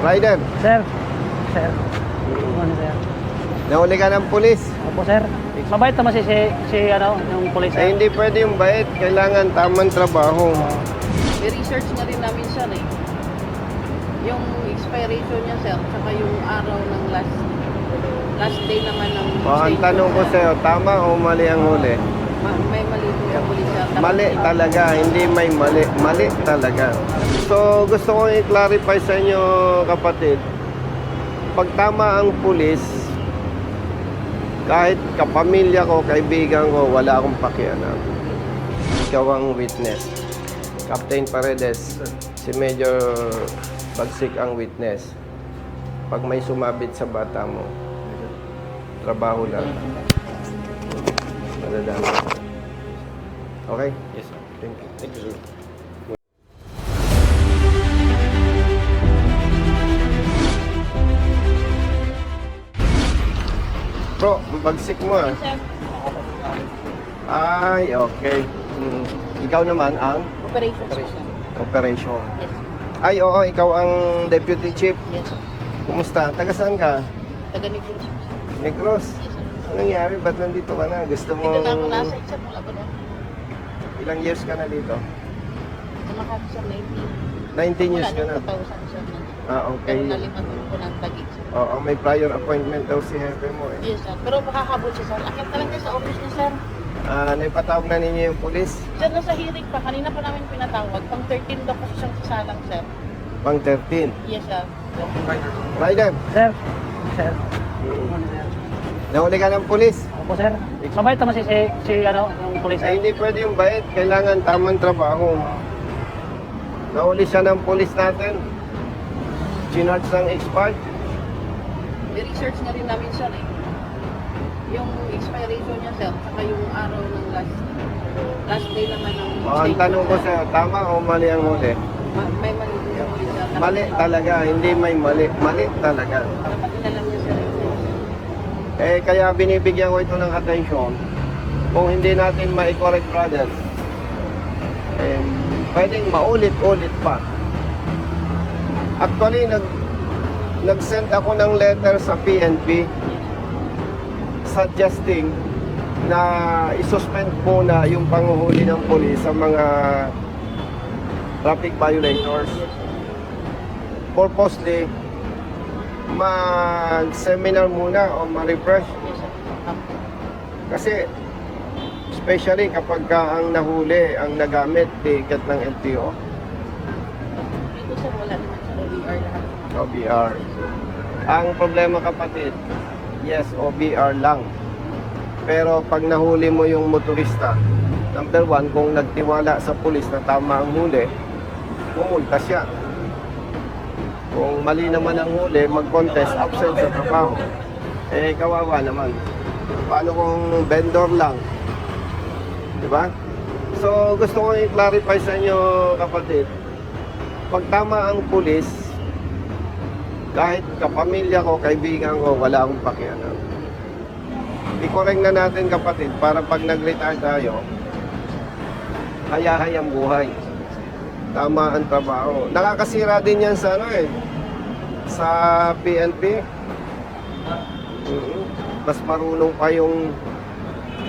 Rider. Sir. Sir. Ano, sir? Nahuli ka ng pulis. Opo, sir. Mabait naman yung pulis, Eh, sir. hindi pwede yung bait. Kailangan tamang trabaho. I-research na rin namin sir eh. Yung expiration niya sir, saka yung araw ng last day naman ng Ang stay tanong ko sir. sa'yo, tama o mali ang huli? May mali po yung huli sir. Mali talaga, hindi may mali. Mali talaga. So, gusto ko i-clarify sa inyo, kapatid. Pag tama ang pulis, kahit kapamilya ko, kaibigan ko, wala akong pakialam. Ikaw ang witness. Captain Paredes, si Major Bagsik ang witness. Pag may sumabit sa bata mo, trabaho lang. Madadami. Okay? Yes, sir. Thank you. Thank you, sir. Bro, bagsik mo ah. Sir, Ay, okay. Ikaw naman ang operation sir. operation. Yes. Ay, oo, ikaw ang deputy chief. Yes sir. Kumusta? Taga saan ka? Taga Negros. Negros. Yes sir. Anong nangyari? Ba't nandito ka na? Gusto mo... Dito na ako nasa sir mula ba noon? Ilang years ka na dito? Sa Makati sir, 19 years ka na. 2000 sir. Ah, okay. Pero nalimutan ko ng Taguig sir. Oo, may prior appointment daw si Hepe mo eh. Yes sir. Pero makakabot siya sir. Akit na lang kayo sa office niya sir. Naipatawag na ninyo yung pulis? Sir, nasa hearing pa. Kanina pa namin pinatawag. Pang 13 daw kasi siyang sasalang sir. Pang 13. Yes sir. Rider. Sir. Sir. Ano, sir? Nahuli ka ng pulis? Opo, sir. Mabait naman yung pulis, sir. Eh, hindi pwede yung bait. Kailangan tamang trabaho. Nahuli siya ng pulis natin. Chinarge ng expired. I-research na rin namin sir eh. Yung expiration niya sir, saka yung araw ng last day naman ng Ang stay tanong ko sir. sa'yo, tama o mali ang huli? May mali po yung huli sir. Mali talaga, hindi may mali. Mali talaga. Dapat inalam niya sir. Eh, kaya binibigyan ko ito ng atensyon. Kung hindi natin ma-correct, brothers, eh, pwedeng maulit-ulit pa. Actually, nag-send ako ng letter sa PNP suggesting na isuspend muna yung panguhuli ng pulis sa mga traffic violators. Purposely, mag-seminar muna o ma-refresh. Yes sir. Kasi, especially kapag ka ang nahuli, ang nagamit, ticket ng LTO, Dito sir, wala naman sir. OBR lahat. OBR. Ang problema kapatid, yes, OBR lang. Pero pag nahuli mo yung motorista, number one, kung nagtiwala sa pulis na tama ang huli, pumulta siya. Kung mali naman ang huli, mag-contest, absent sa trabaho. Eh, kawawa naman. Paano kung vendor lang? Diba? So, gusto ko i-clarify sa inyo, kapatid. Pag tama ang pulis, kahit kapamilya ko, kaibigan ko, wala akong pakialam. I-correct na natin, kapatid, para pag nag-retire tayo, hayahayang buhay. Tama ang trabaho. Nakakasira din yan sa sa PNP. Mas marunong pa yung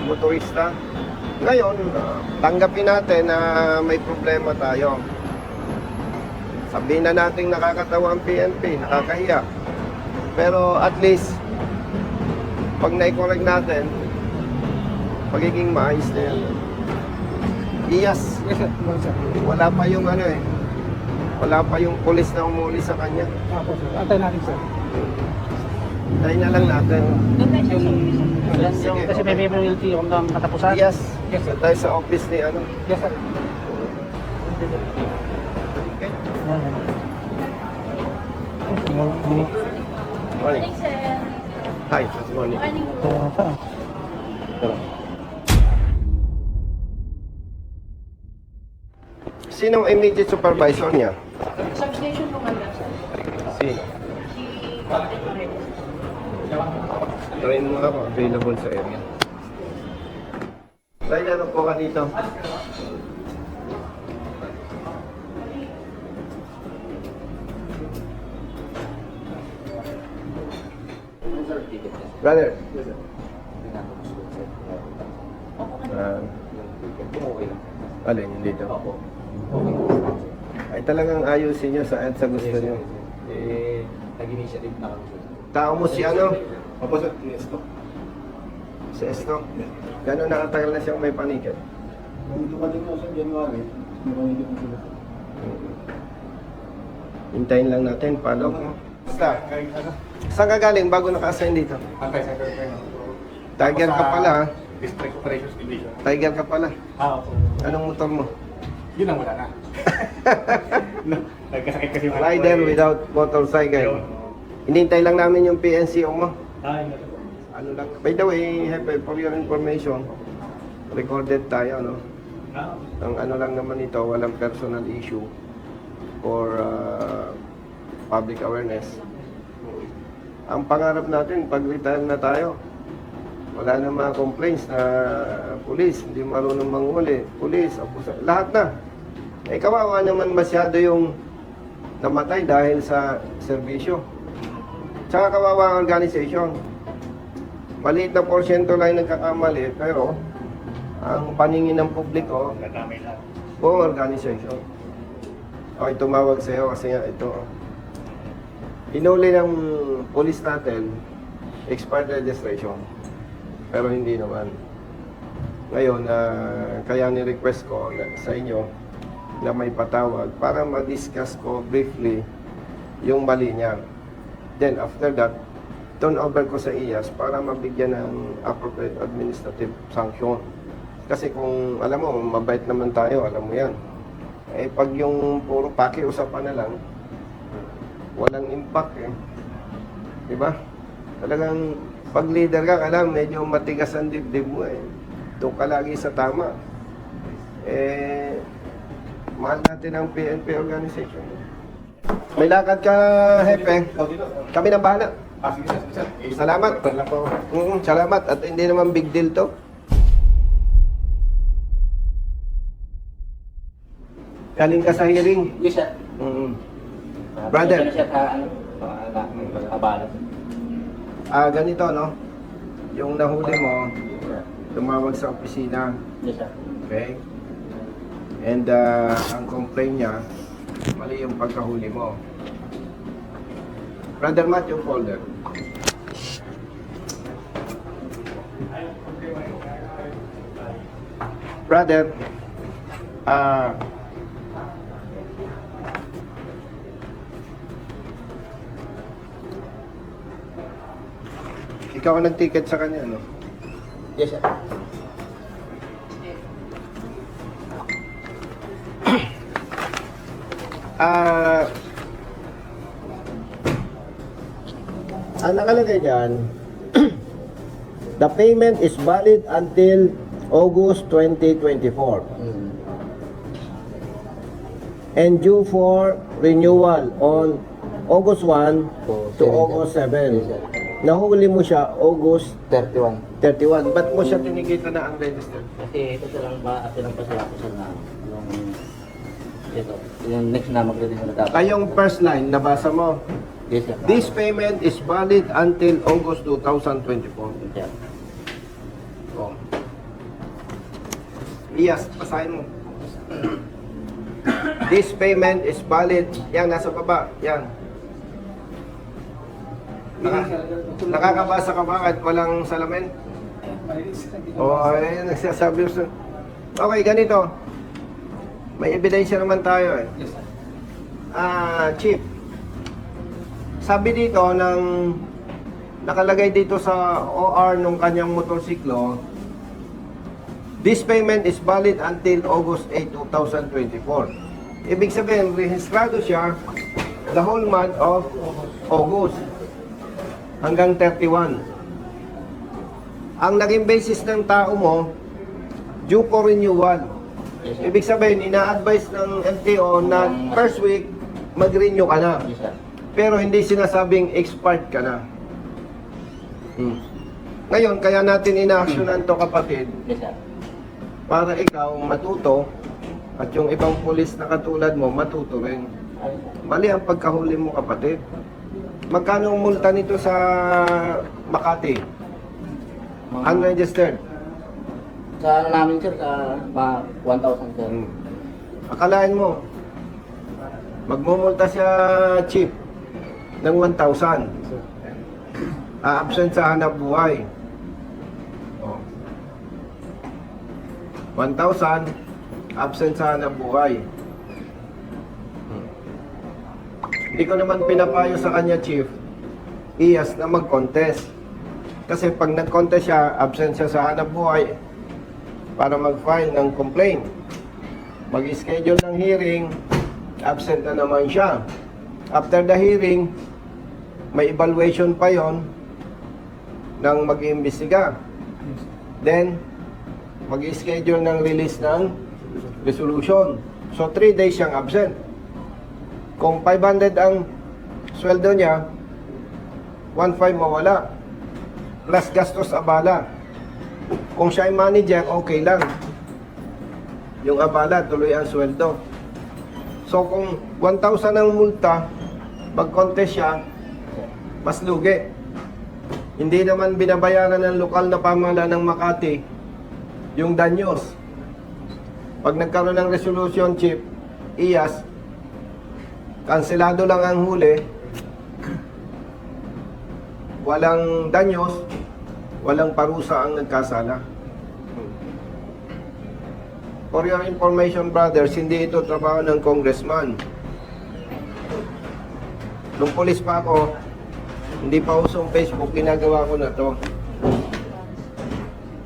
motorista. Ngayon, tanggapin natin na may problema tayo. Sabihin na natin nakakatawa ang PNP, nakakahiya. Pero at least, pag na-correct natin, magiging maayos na yan. Iyas. Wala pa yung wala pa yung pulis na umuli sa kanya. Opo, sir. Antay natin, sir. Dahil na lang natin. Doon tayo sir sa office. Yung, kasi may penalty hanggang katapusan. Iyas. Yes, sir. Tayo sa office ni Yes, sir. Okay. Morning. Morning. Hi, good morning. Sino ang immediate supervisor niya? Substation commander sir. Sino? Si Captain Paredes. Try mo nga kung available sa area. Try na po ka dito. ticket niya. Brother, Yes, sir. Hindi nga ako gusto, sir. Yung ticket. Kung okay lang. alin yung dito? Opo. Okay lang. Ay talagang ayusin nyo sa gusto Yes, sir. nyo. Eh, nag-initiative na kami, sir. Tao mo si ano? Opo, sir. Yes, po. Si Esto. Gano'n nakatagal na siyang may paniket? Nung dumating ko sa January, nabalik ko sila. Hintayin lang natin, follow mo. Basta, Kahit ano? saan ka galing bago naka-assign dito? Anti-cybercrime. Tiger ka pala ha? District Operations Division. Tiger ka pala. Opo. Anong motor mo? Yun ang wala na. Nagkasakit kasi yung anak ko Rider eh. without motorcycle. Yun. Hinihintay lang namin yung PNCO mo. Ay, nga po. Ano lang. By the way, Hepe, for your information, recorded tayo, no? Ang ano lang naman ito, walang personal issue for public awareness. Ang pangarap natin, pag-retire na tayo, wala na mga complaints na pulis, hindi marunong manghuli, pulis, lahat na. Eh kawawa naman masyado yung namatay dahil sa serbisyo. Tsaka kawawa ang organization. Maliit na porsyento lang nagkakamali, pero ang paningin ng publiko, Nagamay lang. buong organization. Okay, tumawag sa'yo kasi nga ito. Inuli ng police natin, expired registration. Pero hindi naman. Ngayon, kaya ni-request ko sa inyo na may patawag para ma-discuss ko briefly yung mali niya. Then after that, turn over ko sa IAS para mabigyan ng appropriate administrative sanction. Kasi kung alam mo, mabait naman tayo, alam mo yan. Eh pag yung puro pakiusapan na lang, walang impact eh. Diba? Talagang pag leader ka, alam, medyo matigas ang dibdib mo eh. Doon ka lagi sa tama. Eh, mahal natin ang PNP organization. May lakad ka, Hepe. Kami na bahala. Sige, sir. Salamat. Lang po. Salamat. At hindi naman big deal to. Galing ka sa hearing. Yes, sir. Brother. Ano siya abala. Ganito, no? Yung nahuli mo, tumawag sa opisina. Yes, sir. Okay? And ang complaint niya, mali yung pagkahuli mo. Brother Matt, yung folder. Brother, ikaw ang nag-ticket sa kanya, no? Yes, sir. Ang nakalagay dyan, the payment is valid until August 2024 and due for renewal on August 1 to August 7. Nahuli mo siya August 31. 31. Ba't mo siya tinikita na unregistered? Kasi ito lang ba, ito lang pa sila ako sa na yung ito, yung next na mag-ready na dapat. Kayong first line, nabasa mo. Yes, sir. This payment is valid until August 2024. Yes, sir. Oh. Yes, basahin mo. This payment is valid. Yan, nasa baba. Yan. Nakakabasa ka ba kahit walang salamin? Ay, nagsasabi ko. Okay, ganito. May ebidensya naman tayo eh. Yes, sir. Chief, sabi dito ng nakalagay dito sa OR nung kanyang motorsiklo, this payment is valid until August 8, 2024. Ibig sabihin, rehistrado siya the whole month of August hanggang 31. Ang naging basis ng tao mo, due for renewal. Yes, sir. Ibig sabihin, ina-advise ng LTO na first week, mag-renew ka na. Yes, sir. Pero hindi sinasabing expired ka na. Ngayon, kaya natin ina-actionan to kapatid, Yes, sir. para ikaw matuto at yung ibang pulis na katulad mo matuto rin. Mali ang pagkahuli mo kapatid. Magkano ang multa nito sa Makati? Unregistered. Sa ano namin sir, mga 1,000 sir. Akalain mo, magmumulta siya chief ng 1,000. Absent sa hanap buhay. Oh. 1,000, absent sa hanap buhay. Hindi ko naman pinapayo sa kanya, chief, iyas na mag-contest. Kasi pag nag-contest siya, absent siya sa hanap buhay para mag-file ng complaint. Mag-schedule ng hearing, absent na naman siya. After the hearing, may evaluation pa yon ng mag-iimbestiga. Then, mag-schedule ng release ng resolution. So, 3 days siyang absent. Kung 500 ang sweldo niya, 1,500 mawala. Plus gastos abala. Kung siya ay manager, okay lang. Yung abala, tuloy ang sweldo. So kung 1,000 ang multa, mag-contest siya, mas lugi. Hindi naman binabayaran ng lokal na pamahalaan ng Makati yung danyos. Pag nagkaroon ng resolution, chief, iyas, kanselado lang ang huli, walang danyos, walang parusa ang nagkasala. For your information, brothers, hindi ito trabaho ng congressman. Nung pulis pa ako, hindi pa usong Facebook, ginagawa ko na to.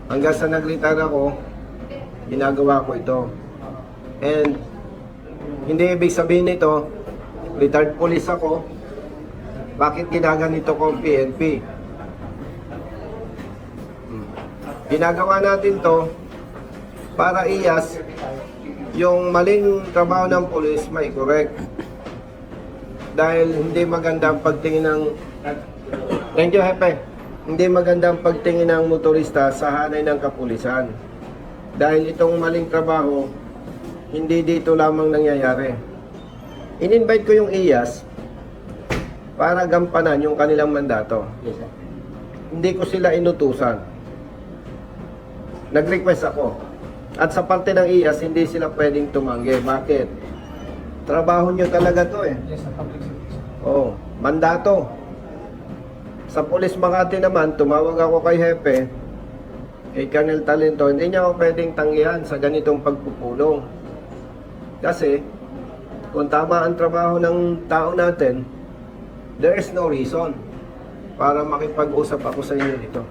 Hanggang sa nag-retire ako, ginagawa ko ito. And hindi ibig sabihin nito, retired police ako, bakit ginaganito ko ang PNP? Ginagawa natin to para iyas yung maling trabaho ng pulis may correct. Dahil hindi maganda ang pagtingin ng thank you, Hepe. Hindi maganda ang pagtingin ng motorista sa hanay ng kapulisan. Dahil itong maling trabaho, hindi dito lamang nangyayari. In-invite ko yung IAS para gampanan yung kanilang mandato. Yes sir. Hindi ko sila inutusan. Nag-request ako. At sa parte ng IAS, hindi sila pwedeng tumanggi. Bakit? Trabaho nyo talaga to eh. Yes, sa public service. Oo, mandato. Sa Pulis Makati naman, tumawag ako kay Hepe, kay Colonel Talento, hindi niya ako pwedeng tanggihan sa ganitong pagpupulong. Kasi, kung tama ang trabaho ng tao natin, there is no reason para makipag-usap ako sa inyo dito.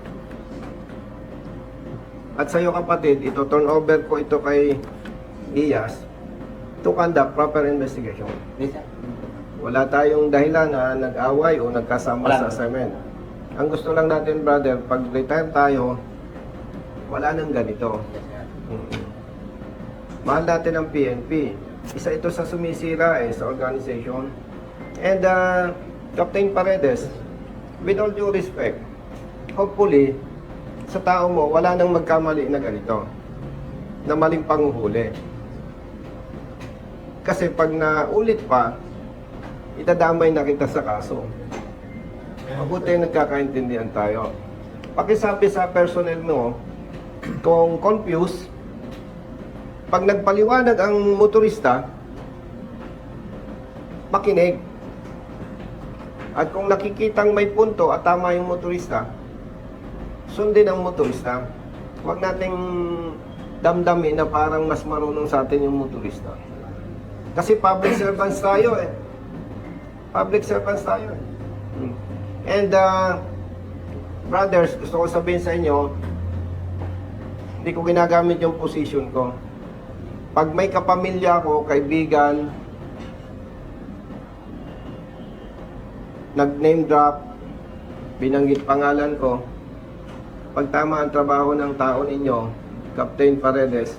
At sa iyo kapatid, ito turn over ko ito kay IAS to conduct proper investigation. Yes sir. Wala tayong dahilan na nag-away o nagkasama Wala. sa assignment. Ang gusto lang natin, brother, pag retire tayo, wala nang ganito. Yes sir. Mahal natin ang PNP. Isa ito sa sumisira sa organization. And Captain Paredes, with all due respect, hopefully, sa tao mo, wala nang magkamali na ganito. Na maling panguhuli. Kasi pag naulit pa, itadamay na kita sa kaso. Mabuti nagkakaintindihan tayo. Pakisabi sa personnel mo, kung confused, pag nagpaliwanag ang motorista, makinig. At kung nakikitang may punto at tama yung motorista, sundin ang motorista. Huwag nating damdamin na parang mas marunong sa atin yung motorista. Kasi public servants tayo eh. Public servants tayo eh. And brothers, gusto ko sabihin sa inyo, hindi ko ginagamit yung position ko. Pag may kapamilya ko, kaibigan, nag-name drop, binanggit pangalan ko, pag tama ang trabaho ng tao ninyo, Captain Paredes,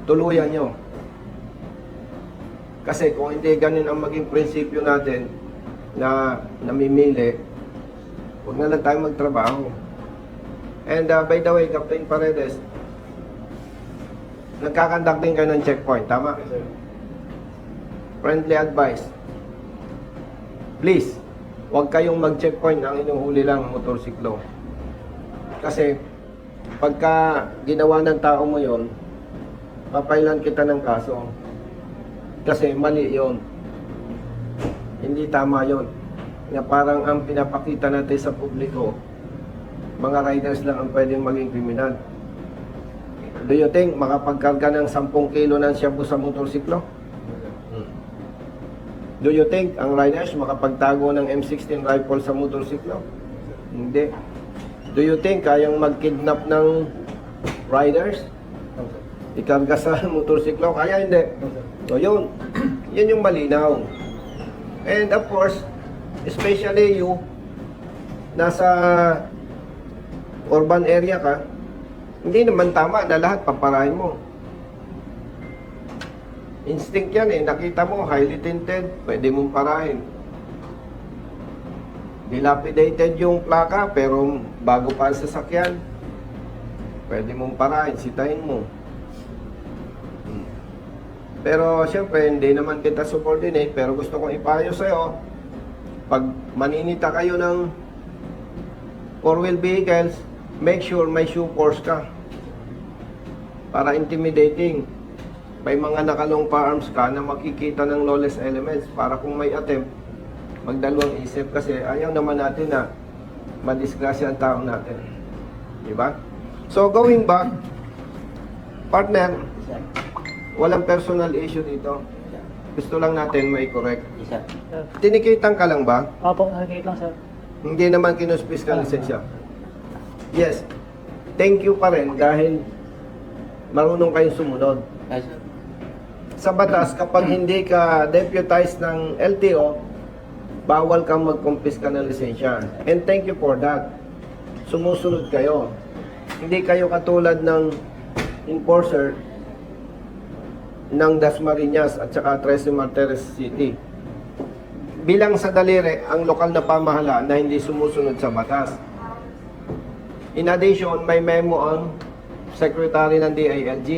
tuluyan nyo. Kasi kung hindi ganun ang maging prinsipyo natin na namimili, huwag na lang tayo magtrabaho. And by the way, Captain Paredes, nagkakandak din kayo ng checkpoint, tama? Friendly advice. Please, huwag kayong mag-checkpoint ang inyong huli lang motorsiklo. Kasi pagka ginawa ng tao mo yon, papailan kita ng kaso. Kasi mali yon. Hindi tama yon. Na parang ang pinapakita natin sa publiko, mga riders lang ang pwedeng maging kriminal. Do you think makapagkarga ng 10 kilo ng shabu sa motorsiklo? Do you think ang riders makapagtago ng M16 rifle sa motorsiklo? Hindi. Do you think kayang mag-kidnap ng riders? Ikarga sa motorsiklo? Kaya hindi. So yun. Yun yung malinaw. And of course, especially you, nasa urban area ka, hindi naman tama na lahat paparahin mo. Instinct yan eh. Nakita mo, highly tinted, pwede mong parahin. Dilapidated yung plaka, pero bago pa ang sasakyan, pwede mong parahin, sitahin mo. Pero syempre, hindi naman kita subordinate, pero gusto kong ipayo sa'yo, pag maninita kayo ng 4-wheel vehicles, make sure may shoe force ka. Para intimidating. May mga nakalong firearms ka na makikita ng lawless elements para kung may attempt, magdalawang isip kasi ayaw naman natin na madisgrasya ang tao natin. Diba? So going back, partner, walang personal issue dito. Gusto lang natin may correct. Isa. Sir. Tinikitan ka lang ba? Opo, nakikita lang sir. Hindi naman kinuspis ka lisensya. Yes. Thank you pa rin dahil marunong kayong sumunod. Ay, sir. Sa batas, kapag hindi ka deputized ng LTO, bawal kang mag-confisca ng lisensya. And thank you for that. Sumusunod kayo. Hindi kayo katulad ng enforcer ng Dasmariñas at saka 13 Martires City. Bilang sa daliri, ang lokal na pamahalaan na hindi sumusunod sa batas. In addition, may memo ang Secretary ng DILG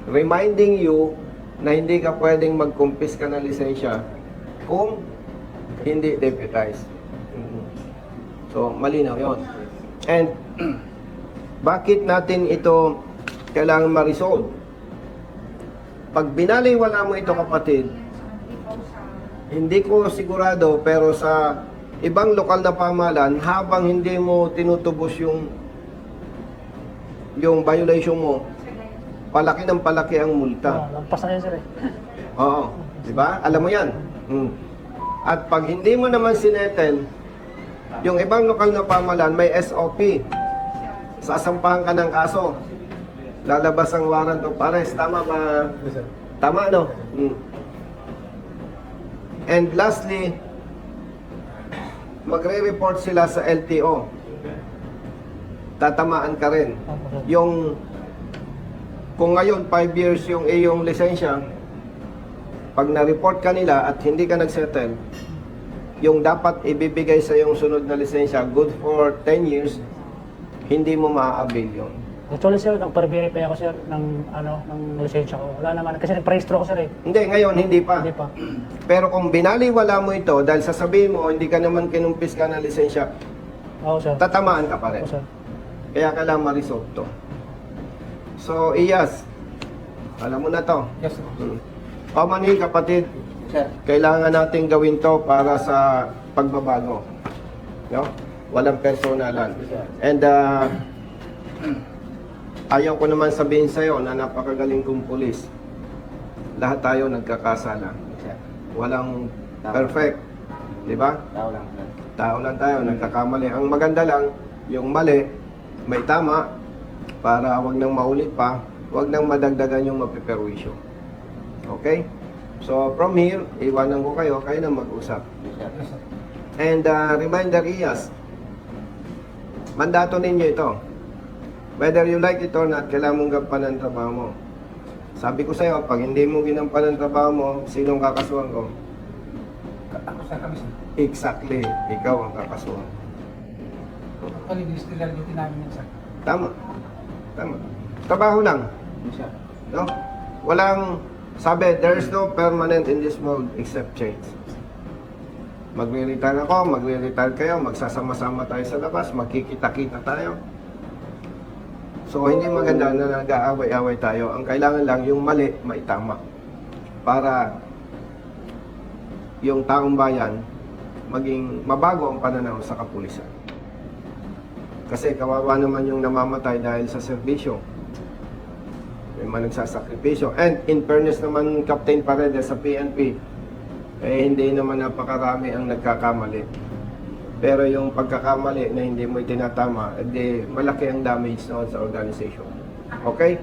reminding you na hindi ka pwedeng mag-confisca ng lisensya kung hindi deputized. So, malinaw yon. And, bakit natin ito kailangan ma-resolve? Pag binaliwala mo ito, kapatid, hindi ko sigurado, pero sa ibang lokal na pamahalaan, habang hindi mo tinutubos yung violation mo, palaki ng palaki ang multa. Lampas na yan sir eh. Oo. Di ba? Alam mo yan. At pag hindi mo naman sinetel, yung ibang lokal na pamahalaan, may SOP. Sasampahan ka ng kaso. Lalabas ang warrant of arrest. Tama ba? Tama, no? And lastly, magre-report sila sa LTO. Tatamaan ka rin. Yung kung ngayon 5 years yung iyong lisensya, pag na-report ka nila at hindi ka nagsettle, yung dapat ibibigay sa yung sunod na lisensya, good for 10 years, hindi mo maa-avail yun. Actually sir, nag-verify ako sir ng lisensya ko. Wala naman kasi nag-pre-registro ko sir eh. Hindi, ngayon hindi pa. Hindi pa. Pero kung binaliwala mo ito dahil sasabihin mo hindi ka naman kinumpis ka ng lisensya, Oo sir. tatamaan ka pa rin. Oo sir. Kaya kailangan ma-resolve to. So, Iyas, alam mo na to. Yes sir. Pamanhin kapatid, Sir. kailangan natin gawin to para sa pagbabago. No? Walang personalan. And ayaw ko naman sabihin sa'yo na napakagaling kong pulis. Lahat tayo nagkakasala. Sir. Walang perfect. Di ba? Tao lang, sir. Tao lang tayo, nagkakamali. Ang maganda lang, yung mali, may tama, para wag nang maulit pa, wag nang madagdagan yung mapiperwisyo. Okay? So, from here, iwanan ko kayo na mag-usap. Yes, sir. And reminder, Iyas, mandato ninyo ito. Whether you like it or not, kailangan mong gampanan ang trabaho mo. Sabi ko sa'yo, pag hindi mo ginampanan ang trabaho mo, sinong kakasuhan ko? Ako sa kami sir. Exactly, ikaw ang kakasuhan. Actually, distiller duty namin yun sir. Tama. Tama. Trabaho lang. Yes, sir. No? Walang, sabi, there's no permanent in this world except change. Magre-retire ako, magre-retire kayo, magsasama-sama tayo sa labas, magkikita-kita tayo. So, hindi maganda na nag-aaway-away tayo. Ang kailangan lang, yung mali, maitama. Para yung taong bayan, maging mabago ang pananaw sa kapulisan. Kasi kawawa naman yung namamatay dahil sa serbisyo. May mga nagsasakripisyo. And in fairness naman, Captain Paredes sa PNP, hindi naman napakarami ang nagkakamali. Pero yung pagkakamali na hindi mo itinatama, malaki ang damage noon sa organization. Okay?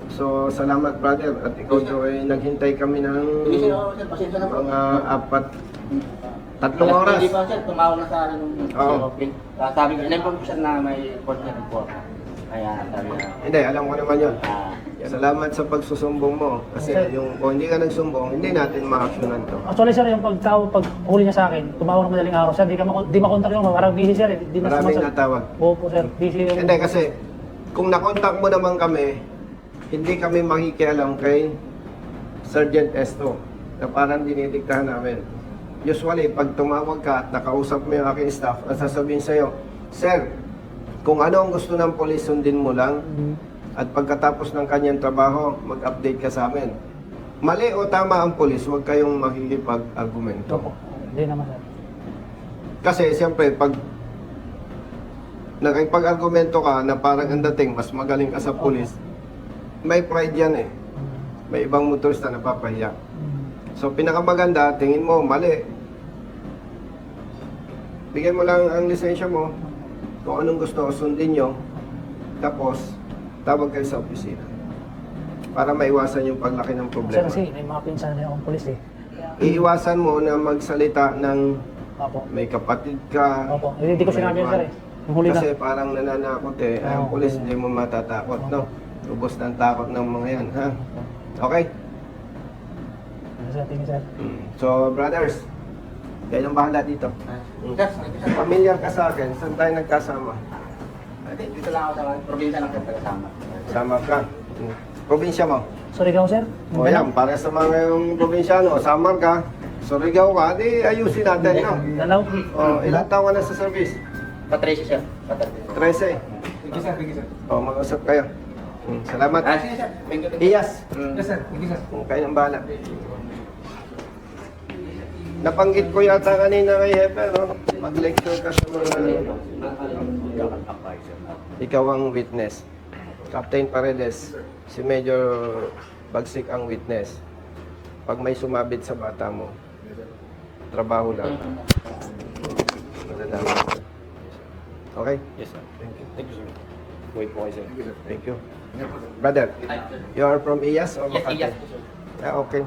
So, salamat brother. At ikaw Joey, naghintay kami ng Sige sir, sir, pasensya na po. mga 3 oras. Hindi pa sir, tumawag na sa akin nung Oo. okay. Sabi ko, in-inform ko siya na may report na report. Kaya sabi na, Hindi, alam ko naman yun. ah, Salamat sa pagsusumbong mo. Kasi kung hindi ka nagsumbong, hindi natin ma-actionan to. Actually sir, yung pag huli niya sa akin, tumawag ng madaling araw, sir, di makontak yung parang busy sir, di na Maraming sumasagot. natawag. Opo sir, busy yung... Hindi kasi, kung nakontak mo naman kami, hindi kami makikialam kay Sergeant Esto na parang dinidiktahan namin. Usually, pag tumawag ka at nakausap mo yung aking staff, at sasabihin sa'yo, Sir, kung ano ang gusto ng polis, sundin mo lang. At pagkatapos ng kanyang trabaho, mag-update ka sa amin. Mali o tama ang polis, huwag kayong makikipag-argumento. Opo, hindi naman sir. Kasi siyempre, pag nakipag-argumento ka na parang ang dating, mas magaling ka sa polis, may pride yan eh. May ibang motorista na papahiya. So, pinakamaganda, tingin mo, mali. Bigyan mo lang ang lisensya mo, kung anong gusto, sundin nyo. Tapos, tawag kayo sa opisina. Para maiwasan yung paglaki ng Sir, problema. kasi may mga pinsan na akong polis eh. Iiwasan mo na magsalita ng Opo. may kapatid ka. Opo, hindi ko sinabi yun sir eh. Yung huli na. Kasi parang nananakot eh. Ang Oo. pulis hindi mo matatakot, no? Ubos ng takot ng mga yan, ha? Okay? Sir, tingin sir. So, brothers, kayo nang bahala dito. sir, sir, Familiar ka sa akin, saan tayo nagkasama? dito lang ako sa probinsya lang sir, taga-sama. Sama ka. Probinsya mo? Surigao sir. O yan, para sa mga yung probinsyano, Samar ka, Surigao ka, di ayusin natin, no? Dalaw. O, ilang taon ka na sa service? Patricia sir, 13. Thank you, sir. Thank you, sir. O, mag-usap kayo. Salamat. Sige sir, thank you. Iyas. Yes, sir. Thank you, sir. Kayo nang bahala. Napanggit ko yata kanina kay Hepe, no? Mag-lecture ka sa mga... Ikaw ang witness. Captain Paredes, si Major Bagsik ang witness. Pag may sumabit sa bata mo, trabaho lang. Malalaman. Okay? Yes, sir. Thank you. Thank you, sir. Wait po kayo, sir. Thank you. Brother, you are from IAS or Yes, Makati? yes. Ah, okay.